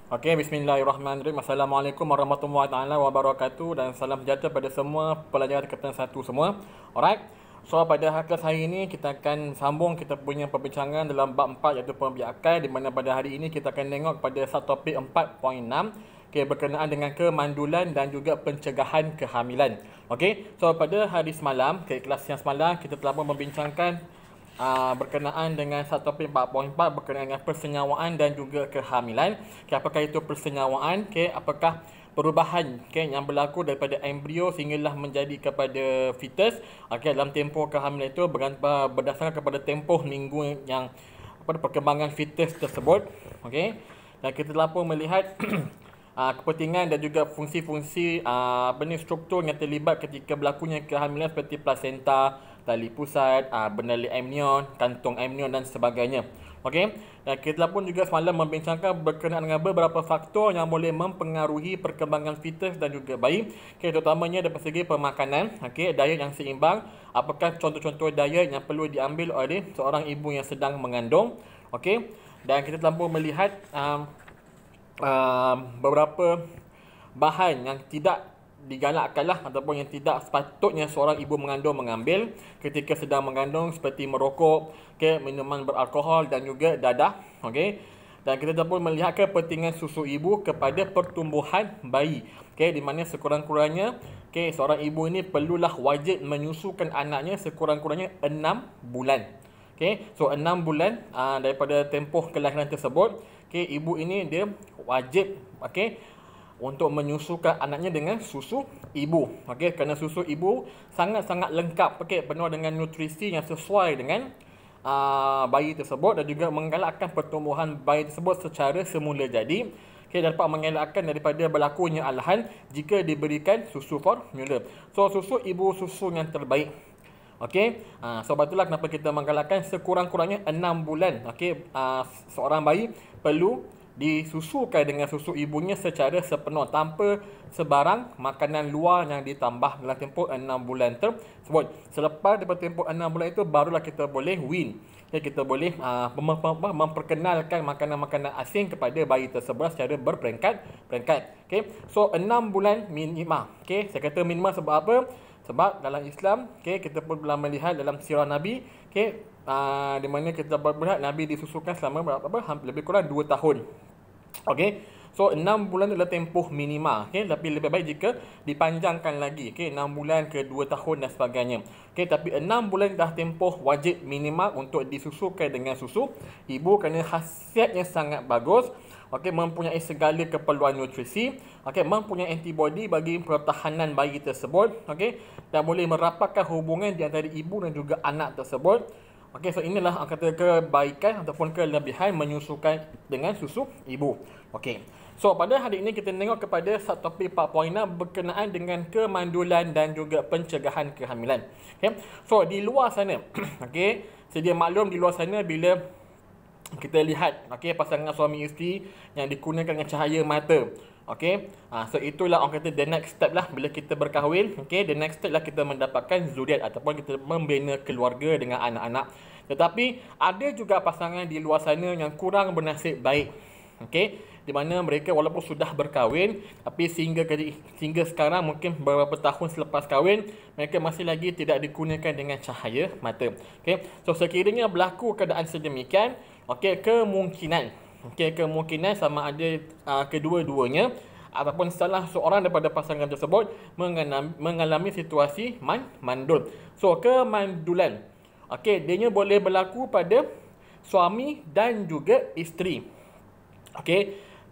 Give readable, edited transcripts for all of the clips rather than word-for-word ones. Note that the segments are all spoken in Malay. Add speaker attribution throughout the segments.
Speaker 1: Okey, bismillahirrahmanirrahim. Assalamualaikum warahmatullahi taala wabarakatuh dan salam sejahtera pada semua pelajar tingkatan 1 semua. Alright. So pada kelas hari ini kita akan sambung kita punya perbincangan dalam bab 4 iaitu pembiakan, di mana pada hari ini kita akan tengok pada subtopik 4.6 berkenaan dengan kemandulan dan juga pencegahan kehamilan. Okey. So pada hari semalam, kelas yang semalam kita telah pun membincangkan berkenaan dengan subtopik 4.4 berkenaan dengan persenyawaan dan juga kehamilan. Apakah itu persenyawaan? Apakah perubahan yang berlaku daripada embrio sehinggalah menjadi kepada fetus dalam tempoh kehamilan itu berdasarkan kepada tempoh minggu yang perkembangan fetus tersebut. Dan kita telah pun melihat kepentingan dan juga fungsi-fungsi struktur yang terlibat ketika berlakunya kehamilan seperti plasenta, tali pusat, benali amnion, kantung amnion dan sebagainya. Dan kita pun juga semalam membincangkan berkenaan dengan beberapa faktor yang boleh mempengaruhi perkembangan fetus dan juga bayi. Terutamanya dari segi pemakanan, diet yang seimbang, apakah contoh-contoh diet yang perlu diambil oleh seorang ibu yang sedang mengandung. Dan kita telah pun melihat beberapa bahan yang tidak digalakkanlah ataupun yang tidak sepatutnya seorang ibu mengandung mengambil ketika sedang mengandung, seperti merokok, minuman beralkohol dan juga dadah. Dan kita pun melihat kepentingan susu ibu kepada pertumbuhan bayi. Di mana sekurang-kurangnya seorang ibu ini perlulah wajib menyusukan anaknya sekurang-kurangnya 6 bulan. So 6 bulan daripada tempoh kelahiran tersebut, ibu ini dia wajib untuk menyusukan anaknya dengan susu ibu. Kerana susu ibu sangat-sangat lengkap, penuh dengan nutrisi yang sesuai dengan bayi tersebut dan juga menggalakkan pertumbuhan bayi tersebut secara semula jadi. Dapat mengelakkan daripada berlakunya alahan jika diberikan susu formula. So susu ibu susu yang terbaik. Sebab itulah kenapa kita menggalakkan sekurang-kurangnya 6 bulan. Seorang bayi perlu disusukan dengan susu ibunya secara sepenuh tanpa sebarang makanan luar yang ditambah dalam tempoh 6 bulan tersebut. Selepas daripada tempoh 6 bulan itu barulah kita boleh wean. Kita boleh memperkenalkan makanan-makanan asing kepada bayi tersebut secara berperingkat. So 6 bulan minima. Saya kata minima sebab apa? Sebab dalam Islam, kita pun telah melihat dalam sirah Nabi, di mana kita melihat Nabi disusukan selama lebih kurang 2 tahun. So 6 bulan adalah tempoh minima. Tapi lebih baik jika dipanjangkan lagi, 6 bulan ke 2 tahun dan sebagainya. Tapi 6 bulan dah tempoh wajib minima untuk disusukan dengan susu ibu kerana khasiatnya sangat bagus. Mempunyai segala keperluan nutrisi, mempunyai antibodi bagi pertahanan bayi tersebut, dan boleh merapatkan hubungan di antara ibu dan juga anak tersebut. So inilah kata kebaikan ataupun kelebihan menyusukan dengan susu ibu. So pada hari ini kita tengok kepada subtopik 4.6 berkenaan dengan kemandulan dan juga pencegahan kehamilan. So di luar sana, sedia maklum di luar sana bila kita lihat pasangan suami isteri yang dikunakan dengan cahaya mata. So itulah orang kata the next step lah bila kita berkahwin. The next step lah kita mendapatkan zuriat ataupun kita membina keluarga dengan anak-anak. Tetapi ada juga pasangan di luar sana yang kurang bernasib baik. Di mana mereka walaupun sudah berkahwin, tapi sehingga sekarang mungkin beberapa tahun selepas kahwin, mereka masih lagi tidak digunakan dengan cahaya mata. So sekiranya berlaku keadaan sedemikian, kemungkinan sama ada kedua-duanya ataupun salah seorang daripada pasangan tersebut mengalami situasi mandul. So kemandulan, dia boleh berlaku pada suami dan juga isteri.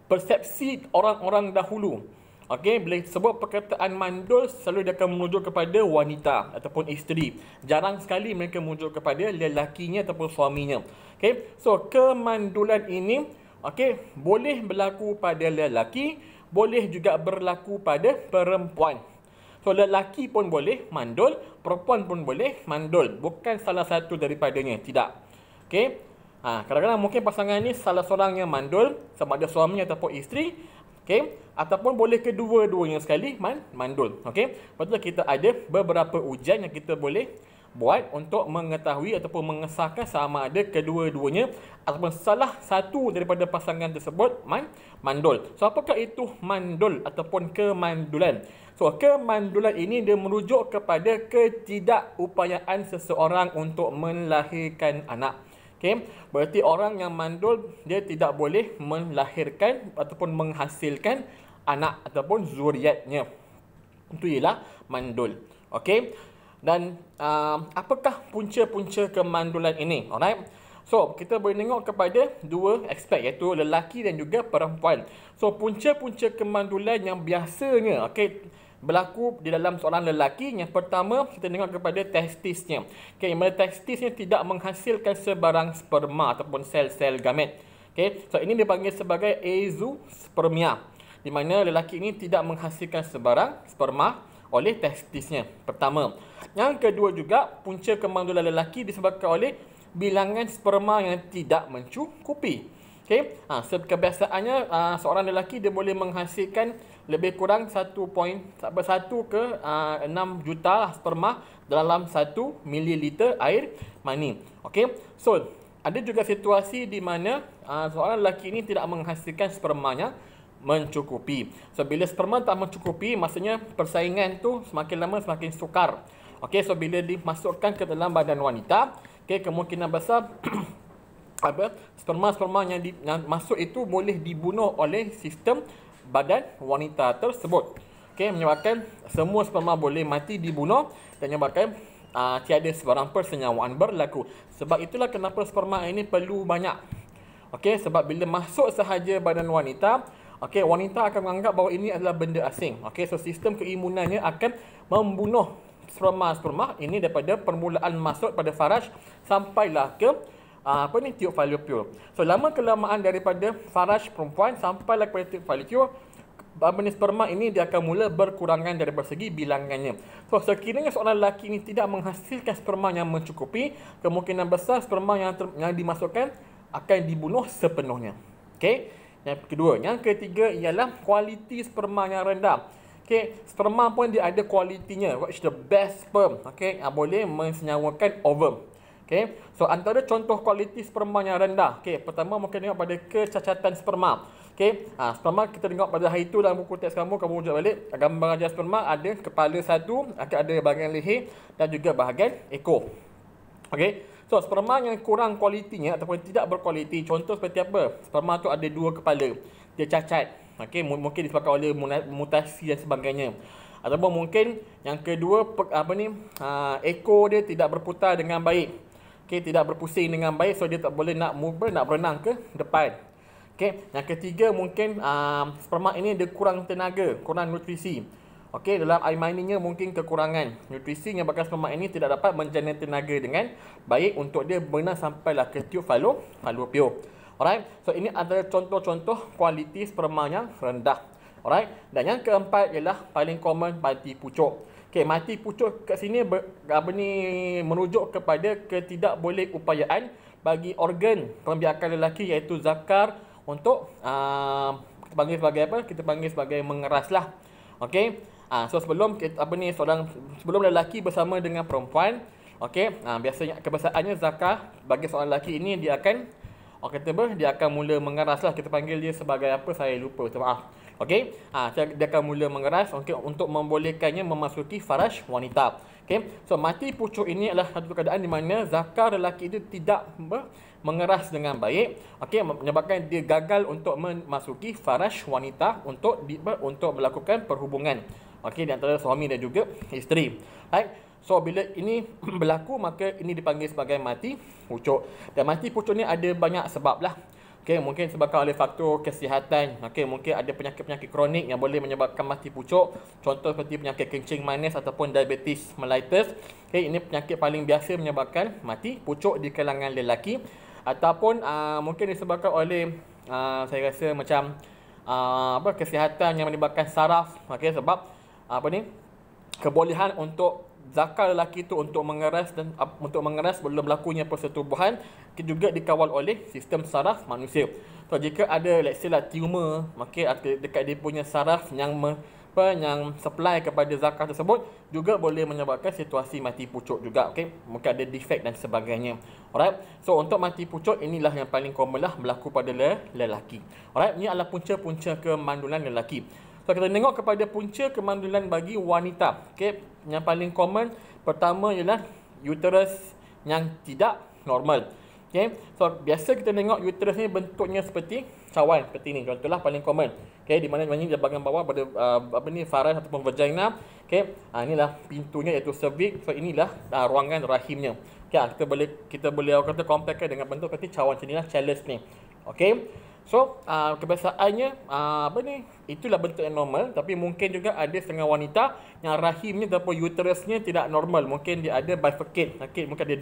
Speaker 1: Persepsi orang-orang dahulu, bila sebut perkataan mandul, selalu dia akan merujuk kepada wanita ataupun isteri. Jarang sekali mereka merujuk kepada lelakinya ataupun suaminya. So kemandulan ini boleh berlaku pada lelaki, boleh juga berlaku pada perempuan. So lelaki pun boleh mandul, perempuan pun boleh mandul. Bukan salah satu daripadanya, tidak. Kadang-kadang mungkin pasangan ni salah seorang yang mandul, sama ada suami ataupun isteri, ataupun boleh kedua-duanya sekali mandul. Betul, kita ada beberapa ujian yang kita boleh buat untuk mengetahui ataupun mengesahkan sama ada kedua-duanya ataupun salah satu daripada pasangan tersebut mandul. So, apakah itu mandul ataupun kemandulan? So, kemandulan ini dia merujuk kepada ketidakupayaan seseorang untuk melahirkan anak. Okay? Berarti orang yang mandul, dia tidak boleh melahirkan ataupun menghasilkan anak ataupun zuriatnya. Itu ialah mandul. Okay? Dan apakah punca-punca kemandulan ini? Alright. So, kita boleh tengok kepada dua aspek, iaitu lelaki dan juga perempuan. So, punca-punca kemandulan yang biasanya berlaku di dalam seorang lelaki, yang pertama kita tengok kepada testisnya. Yang mana testisnya tidak menghasilkan sebarang sperma ataupun sel-sel gamet. So, ini dipanggil sebagai azoospermia, di mana lelaki ini tidak menghasilkan sebarang sperma oleh testisnya. Pertama. Yang kedua juga, punca kemandulan lelaki disebabkan oleh bilangan sperma yang tidak mencukupi. Kebiasaannya seorang lelaki dia boleh menghasilkan lebih kurang 1 ke 6 juta sperma dalam 1 mililiter air mani. So, ada juga situasi di mana seorang lelaki ini tidak menghasilkan spermanya mencukupi. So, bila sperma tak mencukupi, maksudnya persaingan tu semakin lama semakin sukar. So bila dimasukkan ke dalam badan wanita, kemungkinan besar sperma-sperma yang masuk itu boleh dibunuh oleh sistem badan wanita tersebut. Menyebabkan semua sperma boleh mati dibunuh dan menyebabkan tiada sebarang persenyawaan berlaku. Sebab itulah kenapa sperma ini perlu banyak. Sebab bila masuk sahaja badan wanita, wanita akan menganggap bahawa ini adalah benda asing. So sistem keimunannya akan membunuh sperma-sperma ini daripada permulaan masuk pada faraj sampailah ke tiup fallopian. So, lama kelamaan daripada faraj perempuan sampailah kepada tiup fallopian, sperma ini dia akan mula berkurangan dari segi bilangannya. So, sekiranya seorang lelaki ini tidak menghasilkan sperma yang mencukupi, kemungkinan besar sperma yang dimasukkan akan dibunuh sepenuhnya. Yang kedua. Yang ketiga ialah kualiti sperma yang rendah. Sperma pun dia ada kualitinya. What is the best sperm? Boleh mensenyawakan ovum. So antara contoh kualiti sperma yang rendah. Pertama mungkin tengok pada kecacatan sperma. Sperma kita tengok pada hari itu dalam buku teks kamu rujuk balik. Gambar ajar sperma ada kepala satu, akan ada bahagian leher dan juga bahagian ekor. So sperma yang kurang kualitinya ataupun tidak berkualiti, contoh seperti apa? Sperma tu ada 2 kepala. Dia cacat. Mungkin disebabkan oleh mutasi dan sebagainya. Ataupun mungkin yang kedua, ekor dia tidak berputar dengan baik. Tidak berpusing dengan baik, so dia tak boleh nak berenang ke depan. Yang ketiga mungkin sperma ini dia kurang tenaga, kurang nutrisi. Dalam air maninya mungkin kekurangan nutrisi yang bahkan sperma ini tidak dapat menjana tenaga dengan baik untuk dia berenang sampailah ke tiup fallopian. Alright, so ini adalah contoh-contoh kualiti sperma yang rendah. Alright, dan yang keempat ialah paling common, mati pucuk. Mati pucuk kat sini merujuk kepada ketidakbolehupayaan bagi organ pembiakan lelaki iaitu zakar untuk kita panggil sebagai apa? Kita panggil sebagai mengeraslah. So sebelum lelaki bersama dengan perempuan, biasanya kebiasaannya zakar bagi seorang lelaki ini dia akan dia akan mula mengeraslah. Kita panggil dia sebagai apa? Saya lupa, maaf. Dia akan mula mengeras untuk membolehkannya memasuki faraj wanita. So mati pucuk ini adalah satu keadaan di mana zakar lelaki itu tidak mengeras dengan baik. Menyebabkan dia gagal untuk memasuki faraj wanita untuk melakukan perhubungan di antara suami dan juga isteri. So bila ini berlaku, maka ini dipanggil sebagai mati pucuk. Dan mati pucuk ni ada banyak sebab lah. Mungkin sebabkan oleh faktor kesihatan. Mungkin ada penyakit-penyakit kronik yang boleh menyebabkan mati pucuk. Contoh seperti penyakit kencing manis ataupun diabetes mellitus. Ini penyakit paling biasa menyebabkan mati pucuk di kalangan lelaki. Ataupun mungkin disebabkan oleh saya rasa macam kesihatan yang menyebabkan saraf. Sebab kebolehan untuk zakar lelaki itu untuk mengeras belum berlakunya persetubuhan juga dikawal oleh sistem saraf manusia. So jika ada let's say tumor dekat dia punya saraf yang yang supply kepada zakar tersebut juga boleh menyebabkan situasi mati pucuk juga. Okey, mungkin ada defect dan sebagainya. Alright. So untuk mati pucuk inilah yang paling common lah berlaku pada lelaki. Alright, ini adalah punca-punca kemandulan lelaki. So kita tengok kepada punca kemandulan bagi wanita. Okey, yang paling common pertama ialah uterus yang tidak normal. Okay. So biasa kita tengok uterus ni bentuknya seperti cawan, seperti ni. Contohlah paling common. Okay, di mana di bahagian bawah pada faras ataupun vagina. Okay, inilah pintunya iaitu cervix. So inilah ruangan rahimnya. Okay, kita boleh kata comparekan dengan bentuk seperti cawan macam inilah, chalice ni. Okay. So kebiasaannya itulah bentuk yang normal, tapi mungkin juga ada setengah wanita yang rahimnya ataupun uterusnya tidak normal. Mungkin dia ada bifurcate. Okay, mungkin ada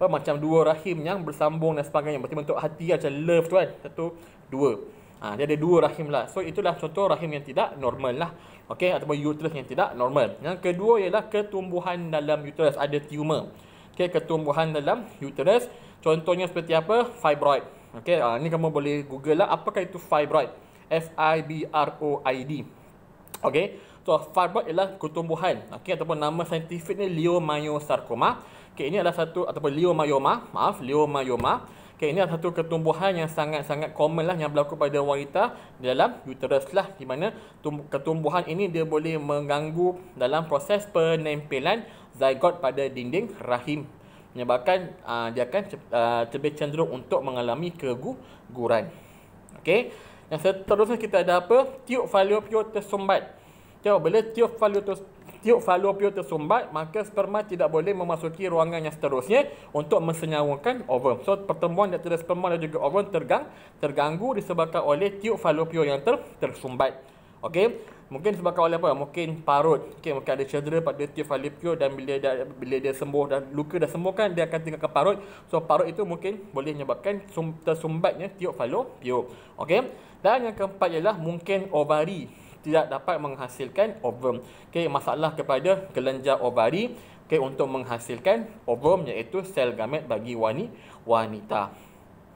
Speaker 1: macam dua rahim yang bersambung dan sebagainya. Berarti bentuk hati macam love tu kan. Satu, dua. Dia ada dua rahim lah. So itulah contoh rahim yang tidak normal lah. Okey, ataupun uterus yang tidak normal. Yang kedua ialah ketumbuhan dalam uterus. Ada tumor. Okey, ketumbuhan dalam uterus. Contohnya seperti apa? Fibroid. Okey, ni kamu boleh google lah. Apakah itu fibroid? Fibroid. Okey. So fibroid ialah ketumbuhan. Okey, ataupun nama saintifik ni leiomyosarcoma. Okay, ini adalah satu ataupun leiomyoma. Okay, ini adalah satu ketumbuhan yang sangat-sangat common lah yang berlaku pada wanita dalam uterus lah, di mana ketumbuhan ini dia boleh mengganggu dalam proses penempelan zygote pada dinding rahim, menyebabkan dia akan lebih cenderung untuk mengalami keguguran. Okey. Yang seterusnya kita ada apa? Tiub falopio tersumbat. Tengok, bila tiub falopio tersumbat, maka sperma tidak boleh memasuki ruangan yang seterusnya untuk mensenyawakan ovum. So pertemuan di antara sperma dan juga ovum terganggu disebabkan oleh tiub falopio yang tersumbat. Okey, mungkin disebabkan oleh apa? Mungkin parut. Okey, mungkin ada cedera pada tiub falopio dan bila dia sembuh dan luka dah sembuh kan, dia akan tinggalkan parut. So parut itu mungkin boleh menyebabkan tersumbatnya tiub falopio. Okey. Dan yang keempat ialah mungkin ovari tidak dapat menghasilkan ovum. Okey, masalah kepada kelenjar ovari untuk menghasilkan ovum, iaitu sel gamet bagi wanita.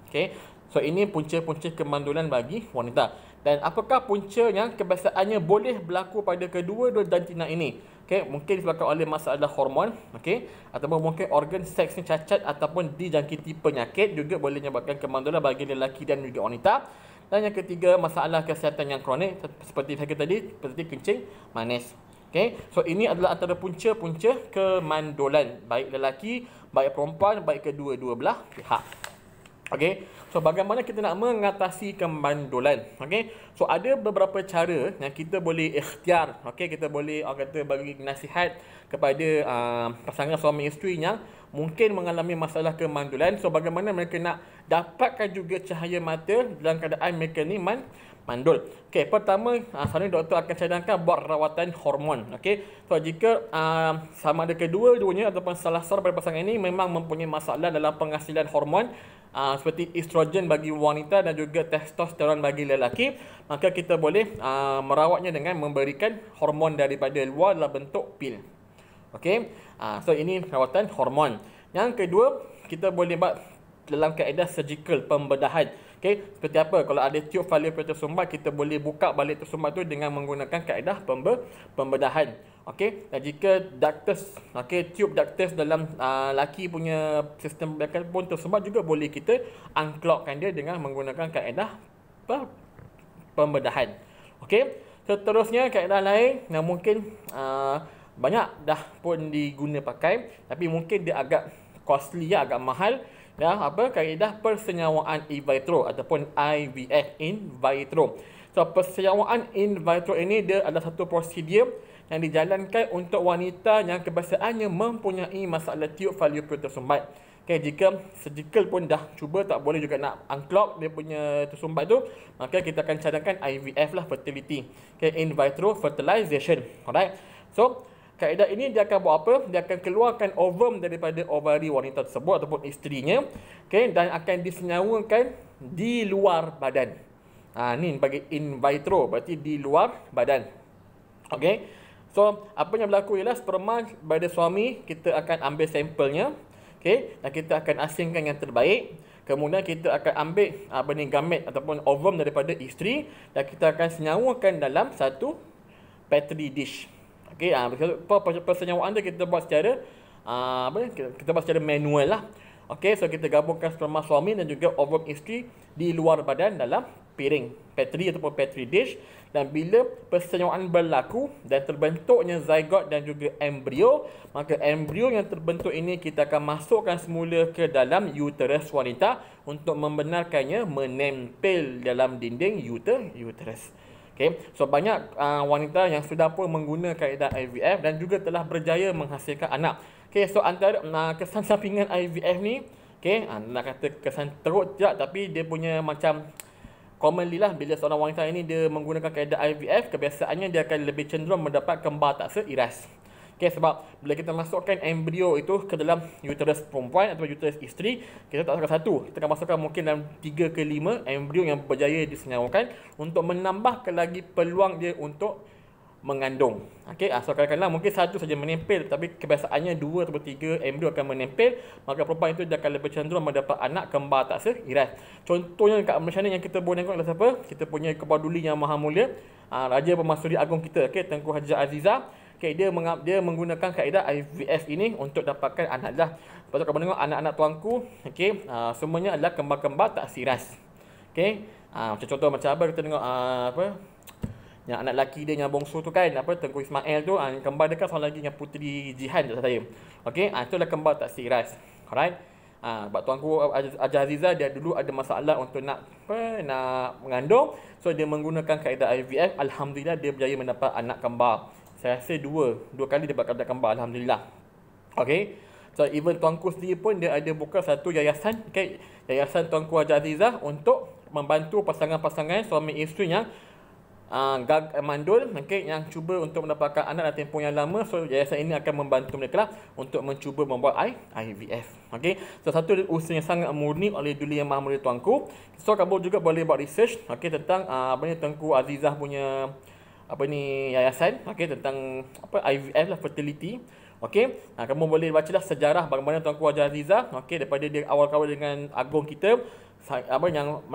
Speaker 1: Okey. So ini punca-punca kemandulan bagi wanita. Dan apakah punca yang kebiasaannya boleh berlaku pada kedua-dua jantina ini? Okey, mungkin disebabkan oleh masalah hormon, okey, ataupun mungkin organ seks ni cacat ataupun dijangkiti penyakit, juga boleh menyebabkan kemandulan bagi lelaki dan juga wanita. Dan yang ketiga, masalah kesihatan yang kronik seperti saya kata tadi, seperti kencing manis. Okey, so ini adalah antara punca-punca kemandulan baik lelaki, baik perempuan, baik kedua-dua belah pihak. Okey, so bagaimana kita nak mengatasi kemandulan? Okey, so ada beberapa cara yang kita boleh ikhtiar. Okey, kita boleh kata bagi nasihat kepada pasangan suami isteri yang mungkin mengalami masalah kemandulan. So bagaimana mereka nak dapatkan juga cahaya mata dalam keadaan mereka ni mandul. Okey, pertama sekarang doktor akan cadangkan buat rawatan hormon. Okey, so jika sama ada kedua-duanya ataupun salah seorang daripada pasangan ini memang mempunyai masalah dalam penghasilan hormon, seperti estrogen bagi wanita dan juga testosteron bagi lelaki, maka kita boleh merawatnya dengan memberikan hormon daripada luar dalam bentuk pil. Okey, so ini rawatan hormon. Yang kedua, kita boleh buat dalam kaedah surgical, pembedahan. Okey, seperti apa? Kalau ada tiub falopio tersumbat, kita boleh buka balik tersumbat tu dengan menggunakan kaedah pembedahan. Okey, dan jika ductus, tiub ductus dalam laki punya sistem pembedahan pun tersumbat, juga boleh kita unclogkan dia dengan menggunakan kaedah pembedahan. Okey, seterusnya kaedah lain yang mungkin banyak dah pun diguna pakai, tapi mungkin dia agak costly, agak mahal. Kaedah persenyawaan in vitro ataupun IVF, in vitro. So persenyawaan in vitro ini dia adalah satu prosedur yang dijalankan untuk wanita yang kebiasaannya mempunyai masalah tiub falopio tersumbat. Jika surgical pun dah cuba tak boleh juga nak unclog dia punya tersumbat tu, maka kita akan cadangkan IVF lah, fertility. In vitro fertilization. Alright. So kaedah ini dia akan buat apa? Dia akan keluarkan ovum daripada ovari wanita tersebut ataupun isterinya, dan akan disenyawakan di luar badan. Ni bagi in vitro, berarti di luar badan. Okey. So apa yang berlaku ialah sperma pada suami kita akan ambil sampelnya, dan kita akan asingkan yang terbaik. Kemudian kita akan ambil gamet ataupun ovum daripada isteri dan kita akan senyawakan dalam satu petri dish. Okey, persenyawaan tu kita buat secara kita buat secara manual lah. Okey, so kita gabungkan sperma suami dan juga ovum isteri di luar badan dalam piring petri ataupun petri dish, dan bila persenyawaan berlaku dan terbentuknya zygote dan juga embrio, maka embrio yang terbentuk ini kita akan masukkan semula ke dalam uterus wanita untuk membenarkannya menempel dalam dinding uterus. Okay. So banyak wanita yang sudah pun menggunakan kaedah IVF dan juga telah berjaya menghasilkan anak. Okay, so antara kesan sampingan IVF ni, okay, nak kata kesan teruk tidak, tapi dia punya macam commonly lah, bila seorang wanita ini dia menggunakan kaedah IVF, kebiasaannya dia akan lebih cenderung mendapat kembar tak seiras. Okay, sebab bila kita masukkan embrio itu ke dalam uterus perempuan atau uterus isteri, kita tak masukkan satu, kita akan masukkan mungkin dalam 3 ke 5 embrio yang berjaya disenyawakan untuk menambahkan lagi peluang dia untuk mengandung. Okay, so kadang-kadang mungkin satu saja menempel, tapi kebiasaannya 2 atau 3 embrio akan menempel, maka perempuan itu dia akan lebih cenderung mendapat anak kembar tak seiras. Contohnya dekat Malaysia ni yang kita boleh tengok adalah siapa? Kita punya Kepala Yang Maha Mulia, Raja Pemansuri Agung kita, okay, Tengku Haji Azizah. Okay, dia menggunakan kaedah IVF ini untuk dapatkan anak lah. Lepas tu kalau tengok anak-anak tuanku, okay, semuanya adalah kembar-kembar tak seiras. Okay, macam contoh macam apa kita tengok yang anak lelaki dia yang bongsu tu kan, Tengku Ismail tu, kembar dia kan seorang lagi yang Puteri Jihan tak saya. Okay, itulah kembar tak seiras. Alright. Sebab tuanku Haji Azizah dia dulu ada masalah untuk nak mengandung, so dia menggunakan kaedah IVF. Alhamdulillah dia berjaya mendapat anak kembar. Saya rasa dua kali dia dapat kembar, alhamdulillah. Okay, so even tuanku sendiri pun dia ada buka satu yayasan, okay, yayasan Tuanku Haji Azizah untuk membantu pasangan-pasangan suami isteri yang mandul, okay, yang cuba untuk mendapatkan anak dalam tempoh yang lama. So yayasan ini akan membantu mereka lah untuk mencuba membuat IVF. Okay, so satu usaha yang sangat murni oleh Duli Yang Maha Mulia tuanku. So kamu juga boleh buat research, okay, tentang Tengku Azizah punya yayasan, okay, tentang IVF lah, fertility. Okay, kamu boleh bacalah sejarah bagaimana Tuanku Haji Azizah, okay, daripada dia awal kawal dengan agung kita, yang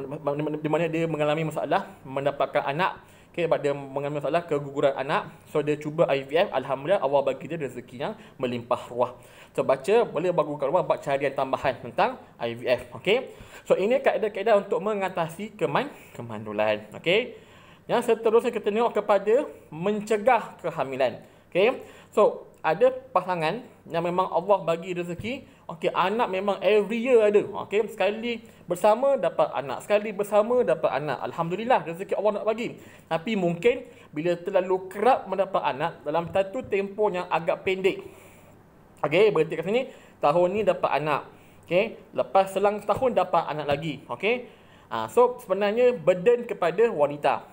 Speaker 1: di mana dia mengalami masalah mendapatkan anak, okay, sebab dia mengalami masalah keguguran anak. So dia cuba IVF, alhamdulillah Allah bagi dia rezeki yang melimpah ruah. So baca, boleh buat rumah buat carian tambahan tentang IVF. Okay, so ini kaedah-kaedah untuk mengatasi kemandulan. Okay, yang seterusnya kita tengok kepada mencegah kehamilan. Okay, so ada pasangan yang memang Allah bagi rezeki, okay, anak memang every year ada. Okay, sekali bersama dapat anak, sekali bersama dapat anak. Alhamdulillah rezeki Allah nak bagi. Tapi mungkin bila terlalu kerap mendapat anak dalam satu tempoh yang agak pendek. Okay, berarti kat sini tahun ni dapat anak. Okay, lepas selang tahun dapat anak lagi. Okay, so sebenarnya burden kepada wanita.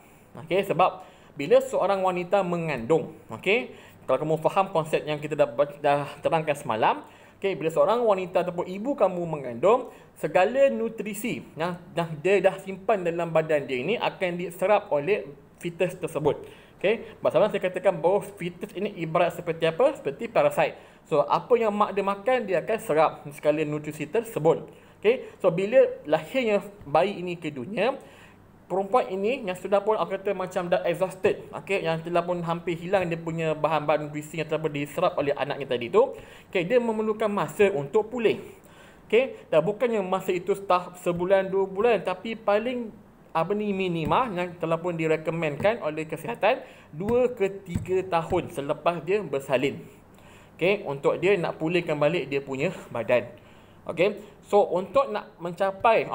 Speaker 1: Okay, sebab bila seorang wanita mengandung, okay, kalau kamu faham konsep yang kita dah terangkan semalam, okay, bila seorang wanita ataupun ibu kamu mengandung, segala nutrisi yang dia dah simpan dalam badan dia ini akan diserap oleh fetus tersebut. Okay, masalah saya katakan bahawa fetus ini ibarat seperti apa? Seperti parasit. So apa yang mak dia makan, dia akan serap segala nutrisi tersebut. Okay, so bila lahirnya bayi ini ke dunia, perempuan ini yang sudah pun aku kata macam dah exhausted, okay, yang telah pun hampir hilang dia punya bahan-bahan nutrisi yang telah diserap oleh anaknya tadi tu, okay, dia memerlukan masa untuk pulih. Okay, dan bukannya masa itu sebulan 2 bulan, tapi paling minima yang telah pun direkomendkan oleh kesihatan 2 ke 3 tahun selepas dia bersalin. Okay, untuk dia nak pulihkan balik dia punya badan. Okay, so untuk nak mencapai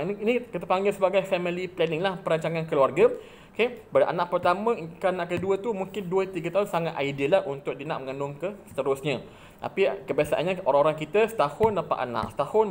Speaker 1: ini kita panggil sebagai family planning lah, perancangan keluarga. Okay, beranak pertama ke anak kedua tu mungkin 2-3 tahun sangat ideal lah untuk dia nak mengandung ke seterusnya. Tapi kebiasaannya orang-orang kita setahun dapat anak, setahun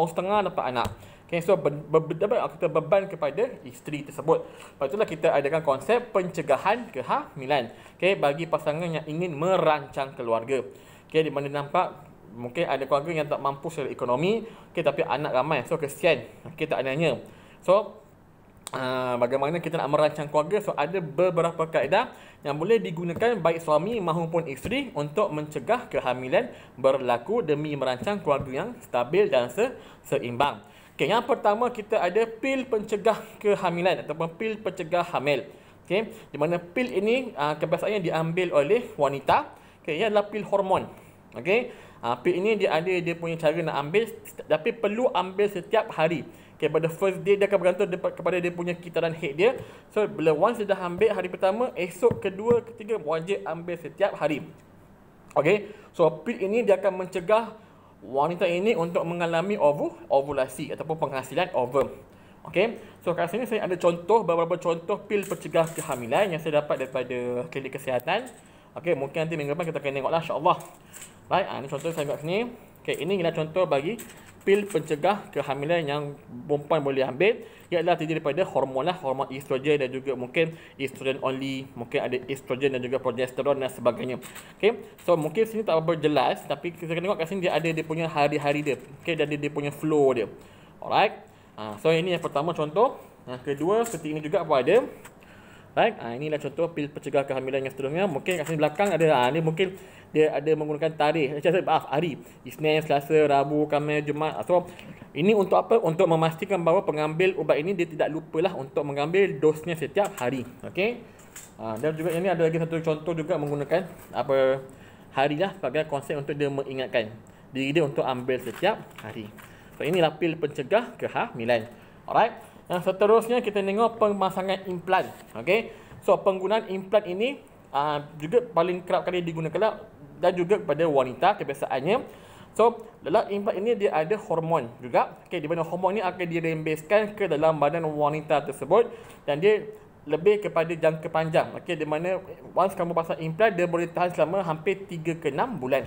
Speaker 1: setengah dapat anak. Okay, so beban kepada isteri tersebut. Lepas itulah kita adakan konsep pencegahan kehamilan, okay, bagi pasangan yang ingin merancang keluarga. Okay, di mana nampak mungkin ada keluarga yang tak mampu secara ekonomi, okay, tapi anak ramai, so kesian, okay, tak adanya. So bagaimana kita nak merancang keluarga? So ada beberapa kaedah yang boleh digunakan baik suami maupun isteri untuk mencegah kehamilan berlaku demi merancang keluarga yang stabil dan seimbang. Okay, yang pertama kita ada pil pencegah kehamilan ataupun pil pencegah hamil. Okey, di mana pil ini kebiasaannya diambil oleh wanita. Okey, ia adalah pil hormon. Okey, pil ini dia ada dia punya cara nak ambil, tapi perlu ambil setiap hari. Okey, pada first day dia akan bergantung kepada dia punya kitaran head dia. So bila once dia dah ambil hari pertama, esok, kedua, ketiga wajib ambil setiap hari. Okey, so pil ini dia akan mencegah wanita ini untuk mengalami ovulasi ataupun penghasilan ovum. Okey, so kat sini saya ada contoh, beberapa contoh pil pencegah kehamilan yang saya dapat daripada klinik kesihatan. Okey, mungkin nanti minggu depan kita akan tengoklah, insya-Allah. Baik, ini contoh saya kat sini. Okey, ini ialah contoh bagi pil pencegah kehamilan yang perempuan boleh ambil. Ia adalah terdiri daripada hormon lah, hormon estrogen dan juga mungkin estrogen only, mungkin ada estrogen dan juga progesteron dan sebagainya. Okey, so mungkin sini tak berapa jelas, tapi kita tengok kat sini dia ada dia punya hari-hari dia. Okey, dan dia punya flow dia. Alright. So ini yang pertama contoh. Yang kedua seperti ini juga apa ada. Baik, inilah contoh pil pencegah kehamilan yang seterusnya. Mungkin kat sini belakang ada, ni mungkin dia ada menggunakan tarikh. Hari. Isnin, Selasa, Rabu, Khamis, Jumaat. So, ini untuk apa? Untuk memastikan bahawa pengambil ubat ini dia tidak lupalah untuk mengambil dosnya setiap hari. Okey. Dan juga ini ada lagi satu contoh juga menggunakan hari lah sebagai konsep untuk dia mengingatkan diri dia untuk ambil setiap hari. So, inilah pil pencegah kehamilan. Alright. Yang seterusnya kita tengok pemasangan implan. Okey. So penggunaan implan ini juga paling kerap kali digunakan dan juga pada wanita kebiasaannya. So dalam implan ini dia ada hormon juga. Okey, di mana hormon ini akan dirembeskan ke dalam badan wanita tersebut dan dia lebih kepada jangka panjang. Okey, di mana once kamu pasang implan dia boleh tahan selama hampir 3 ke 6 bulan.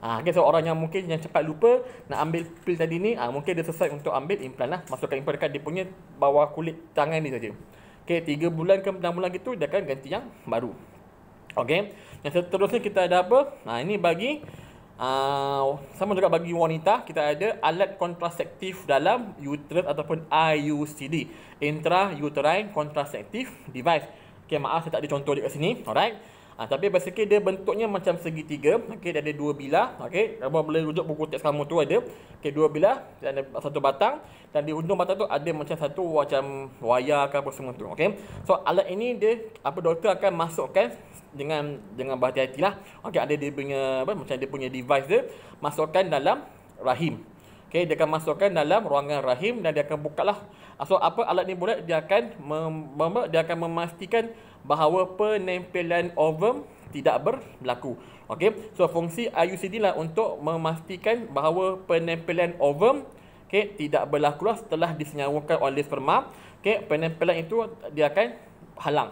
Speaker 1: Okay, so orang yang mungkin yang cepat lupa nak ambil pil tadi ni, mungkin dia selesai untuk ambil implan lah. Masukkan implan dekat dia punya bawah kulit tangan ni saja. Okay, 3 bulan ke 6 bulan gitu dia akan ganti yang baru. Okay, yang seterusnya kita ada apa? Ini bagi sama juga bagi wanita, kita ada alat kontraseptif dalam uterus ataupun IUCD, intrauterine contraceptive device. Okay, maaf saya tak ada contoh dekat sini. Alright. Tapi basically dia bentuknya macam segitiga. Okey, dia ada 2 bilah. Okey, kamu boleh rujuk buku teks kamu tu ada. Okey, 2 bilah dan ada satu batang dan di ujung batang tu ada macam satu macam wayar ke apa semua tu. Okey. So alat ini dia doktor akan masukkan dengan berhati-hatilah. Okey, ada dia punya macam dia punya device dia masukkan dalam rahim. Okey, dia akan masukkan dalam ruangan rahim dan dia akan bukalah. So apa alat ni buat? Dia akan memastikan bahawa penempelan ovum tidak berlaku. Okey, so fungsi IUCD lah untuk memastikan bahawa penempelan ovum tidak berlaku lah setelah disenyawakan oleh sperma. Okey, penempelan itu dia akan halang.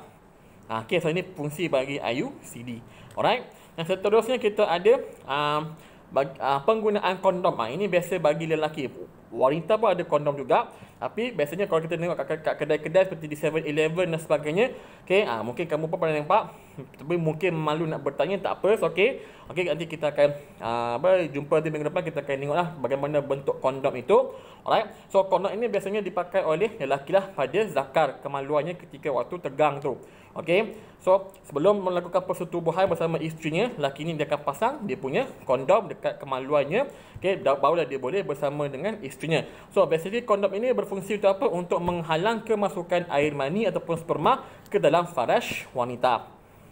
Speaker 1: Okey, so ini fungsi bagi IUCD. Alright. Yang seterusnya kita ada penggunaan kondom. Ini biasa bagi lelaki. Wanita pun ada kondom juga. Tapi biasanya kalau kita tengok kat kedai-kedai seperti di 7-Eleven dan sebagainya, okey, mungkin kamu pun pernah nampak, tapi mungkin malu nak bertanya, tak apa, okey. Okey, nanti kita akan jumpa di minggu depan, kita akan tengoklah bagaimana bentuk kondom itu. Alright. So kondom ini biasanya dipakai oleh lelaki lah pada zakar kemaluannya ketika waktu tegang tu. Okey. So sebelum melakukan persetubuhan bersama isterinya, lelaki ni dia akan pasang dia punya kondom dekat kemaluannya. Okey, barulah dia boleh bersama dengan isterinya. So basically kondom ini berfungsi untuk apa? Untuk menghalang kemasukan air mani ataupun sperma ke dalam faraj wanita.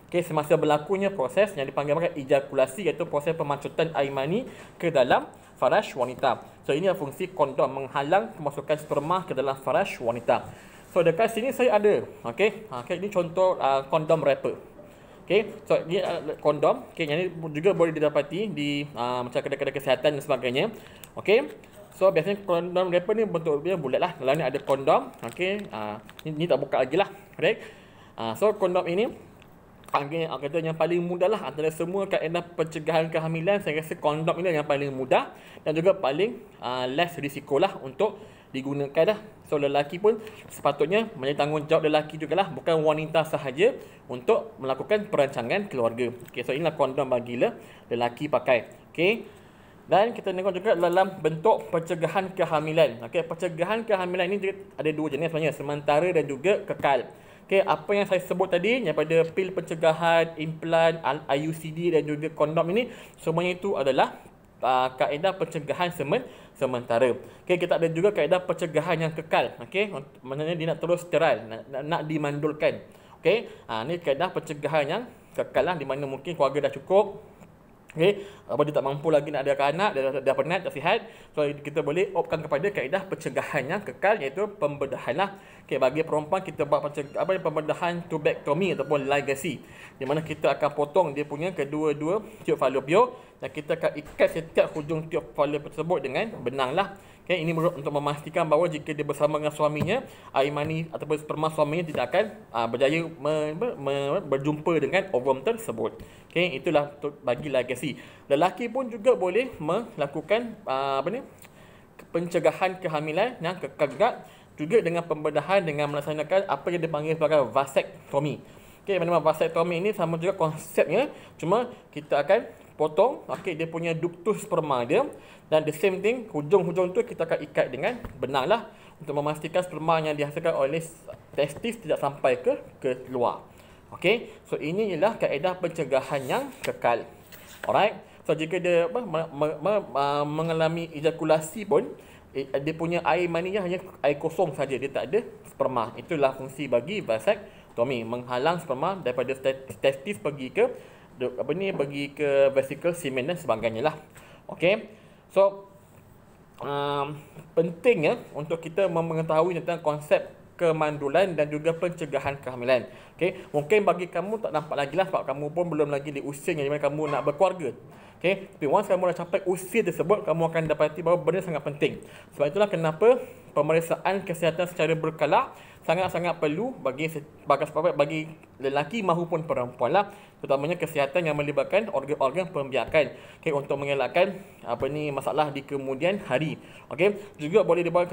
Speaker 1: Okey, semasa berlakunya proses yang dipanggil ejakulasi, iaitu proses pemancutan air mani ke dalam faraj wanita. So ini adalah fungsi kondom, menghalang kemasukan sperma ke dalam faraj wanita. So dekat sini saya ada, okey, ini contoh kondom wrapper. Okey, so ini kondom, okey, yang ini juga boleh didapati di macam kedai-kedai kesihatan dan sebagainya. Okey, so biasanya kondom wrapper ni bentuknya bulat lah. Dalam ni ada kondom, okey, ini tak buka lagi lah. Right? So kondom ini kata yang paling mudah lah antara semua kaedah pencegahan kehamilan. Saya rasa kondom ini yang paling mudah dan juga paling less risiko lah untuk digunakan dah. So lelaki pun sepatutnya menjadi tanggungjawab lelaki jugalah, bukan wanita sahaja, untuk melakukan perancangan keluarga. Okay, so inilah kondom bagi lelaki pakai. Okay, dan kita tengok juga dalam bentuk pencegahan kehamilan. Okay, pencegahan kehamilan ini juga ada dua jenis sebenarnya, sementara dan juga kekal. Okay, apa yang saya sebut tadi daripada pil pencegahan, implan, IUCD dan juga kondom ini, semuanya itu adalah kaedah pencegahan sementara. Okay, kita ada juga kaedah pencegahan yang kekal. Okay, maknanya dia nak terus sterile, nak dimandulkan. Okey, ni kaedah pencegahan yang kekal lah, di mana mungkin keluarga dah cukup. Okey, apa dia tak mampu lagi nak ada anak, dah penat, tak sihat. So kita boleh opkan kepada kaedah pencegahan yang kekal, iaitu pembedahan lah. Okey, bagi perempuan kita buat pembedahan tubektomi ataupun ligasi, di mana kita akan potong dia punya kedua-dua tiub falopio dan kita akan ikat setiap hujung tiub falopio tersebut dengan benang lah. Okay, ini untuk memastikan bahawa jika dia bersama dengan suaminya, air mani ataupun sperma suaminya tidak akan berjaya berjumpa dengan ovum tersebut. Okay, itulah bagi ligasi. Lelaki pun juga boleh melakukan pencegahan kehamilan yang kekal juga dengan pembedahan dengan melaksanakan apa yang dipanggil sebagai vasektomi. Okay, mana vasektomi ini sama juga konsepnya, cuma kita akan potong dia punya ductus sperma dia, dan the same thing, hujung-hujung tu kita akan ikat dengan benang lah untuk memastikan sperma yang dihasilkan oleh testis tidak sampai ke luar. Okey, so ini ialah kaedah pencegahan yang kekal. Alright, so jika dia mengalami ejakulasi pun, dia punya air maninya hanya air kosong saja, dia tak ada sperma. Itulah fungsi bagi vasektomi, menghalang sperma daripada testis pergi ke bagi ke vesicle semen dan sebagainya lah. Okey, so pentingnya untuk kita mengetahui tentang konsep kemandulan dan juga pencegahan kehamilan. Okey, mungkin bagi kamu tak nampak lagi lah sebab kamu pun belum lagi di usia yang dimana kamu nak berkeluarga. Okey, tapi once kamu dah capai usia tersebut, kamu akan dapati bahawa benda sangat penting. Sebab itulah kenapa pemeriksaan kesihatan secara berkala sangat-sangat perlu bagi lelaki maupun perempuan lah, terutamanya kesihatan yang melibatkan organ-organ pembiakan, untuk mengelakkan masalah di kemudian hari. Juga boleh dibuat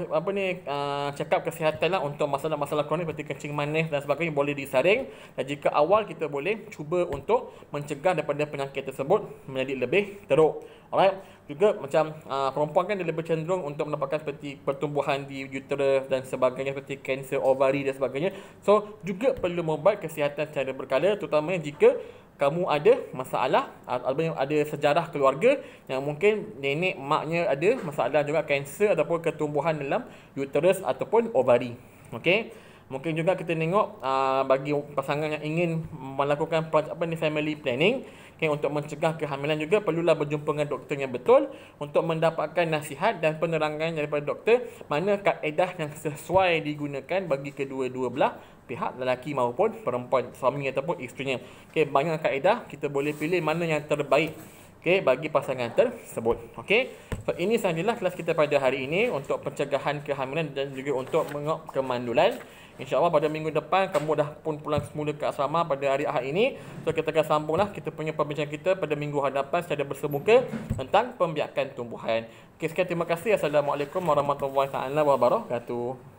Speaker 1: check up kesihatan lah untuk masalah-masalah kronik seperti kencing manis dan sebagainya, boleh disaring, dan jika awal kita boleh cuba untuk mencegah daripada penyakit tersebut menjadi lebih teruk. Alright, juga macam perempuan kan dia lebih cenderung untuk mendapatkan seperti pertumbuhan di uterus dan sebagainya, seperti kanser ovari dan sebagainya. So juga perlu membuat kesihatan secara berkala, terutamanya jika kamu ada masalah, ada sejarah keluarga yang mungkin nenek maknya ada masalah juga kanser ataupun ketumbuhan dalam uterus ataupun ovari. Okey, mungkin juga kita tengok bagi pasangan yang ingin melakukan family planning, untuk mencegah kehamilan juga perlulah berjumpa dengan doktor yang betul untuk mendapatkan nasihat dan penerangan daripada doktor mana kaedah yang sesuai digunakan bagi kedua-dua belah pihak, lelaki maupun perempuan, suami ataupun isterinya. Banyak kaedah, kita boleh pilih mana yang terbaik bagi pasangan tersebut. So ini sahajalah kelas kita pada hari ini untuk pencegahan kehamilan dan juga untuk mengok kemandulan. InsyaAllah pada minggu depan kamu dah pun pulang semula ke asrama pada hari Ahad ini. So kita akan sambunglah kita punya perbincangan kita pada minggu hadapan secara bersemuka tentang pembiakan tumbuhan. Sekian, terima kasih. Assalamualaikum warahmatullahi wabarakatuh.